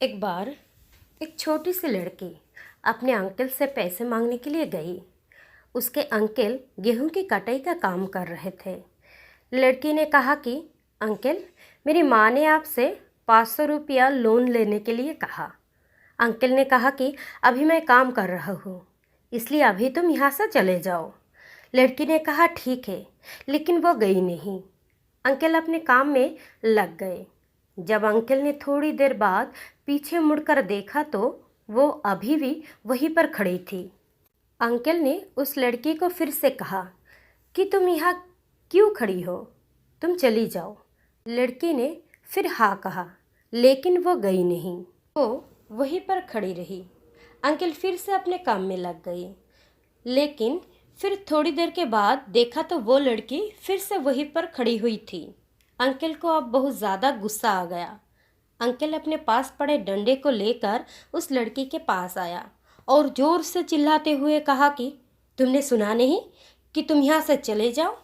एक बार एक छोटी सी लड़की अपने अंकल से पैसे मांगने के लिए गई। उसके अंकल गेहूं की कटाई का काम कर रहे थे। लड़की ने कहा कि अंकल, मेरी माँ ने आपसे 500 रुपया लोन लेने के लिए कहा। अंकल ने कहा कि अभी मैं काम कर रहा हूँ, इसलिए अभी तुम यहाँ से चले जाओ। लड़की ने कहा ठीक है, लेकिन वो गई नहीं। अंकल अपने काम में लग गए। जब अंकल ने थोड़ी देर बाद पीछे मुड़कर देखा तो वो अभी भी वहीं पर खड़ी थी। अंकल ने उस लड़की को फिर से कहा कि तुम यहाँ क्यों खड़ी हो, तुम चली जाओ। लड़की ने फिर हाँ कहा, लेकिन वो गई नहीं। वो वहीं पर खड़ी रही। अंकल फिर से अपने काम में लग गई, लेकिन फिर थोड़ी देर के बाद देखा तो वो लड़की फिर से वहीं पर खड़ी हुई थी। अंकल को अब बहुत ज़्यादा गुस्सा आ गया। अंकल अपने पास पड़े डंडे को लेकर उस लड़की के पास आया और ज़ोर से चिल्लाते हुए कहा कि तुमने सुना नहीं कि तुम यहाँ से चले जाओ।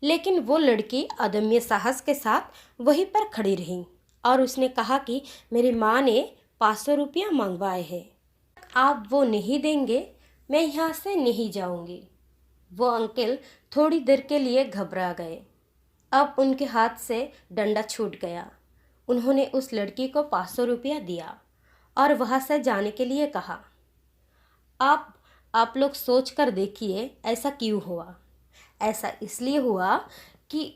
लेकिन वो लड़की अदम्य साहस के साथ वहीं पर खड़ी रही और उसने कहा कि मेरी माँ ने 500 रुपया मंगवाए हैं, आप वो नहीं देंगे, मैं यहाँ से नहीं जाऊँगी। वो अंकल थोड़ी देर के लिए घबरा गए। अब उनके हाथ से डंडा छूट गया। उन्होंने उस लड़की को 500 रुपया दिया और वहाँ से जाने के लिए कहा। आप लोग सोच कर देखिए ऐसा क्यों हुआ। ऐसा इसलिए हुआ कि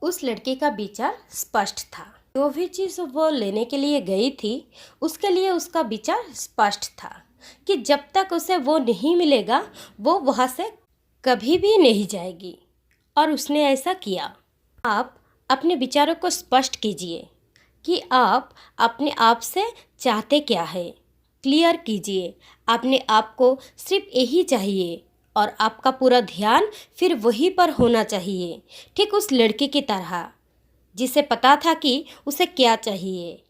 उस लड़के का विचार स्पष्ट था। जो भी चीज़ वो लेने के लिए गई थी, उसके लिए उसका विचार स्पष्ट था कि जब तक उसे वो नहीं मिलेगा वो वहाँ से कभी भी नहीं जाएगी, और उसने ऐसा किया। आप अपने विचारों को स्पष्ट कीजिए कि आप अपने आप से चाहते क्या है। क्लियर कीजिए, अपने आप को सिर्फ यही चाहिए और आपका पूरा ध्यान फिर वहीं पर होना चाहिए, ठीक उस लड़की की तरह जिसे पता था कि उसे क्या चाहिए।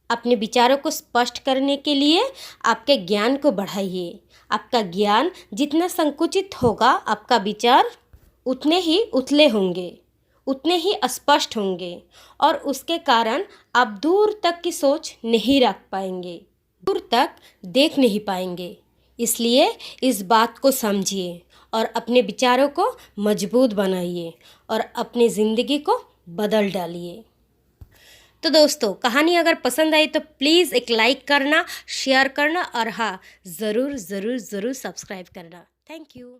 अपने विचारों को स्पष्ट करने के लिए आपके ज्ञान को बढ़ाइए। आपका ज्ञान जितना संकुचित होगा, आपका विचार उतने ही उथले होंगे, उतने ही अस्पष्ट होंगे, और उसके कारण आप दूर तक की सोच नहीं रख पाएंगे, दूर तक देख नहीं पाएंगे। इसलिए इस बात को समझिए और अपने विचारों को मजबूत बनाइए और अपनी ज़िंदगी को बदल डालिए। तो दोस्तों, कहानी अगर पसंद आई तो प्लीज़ एक लाइक करना, शेयर करना और हाँ, ज़रूर ज़रूर ज़रूर सब्सक्राइब करना। Thank you.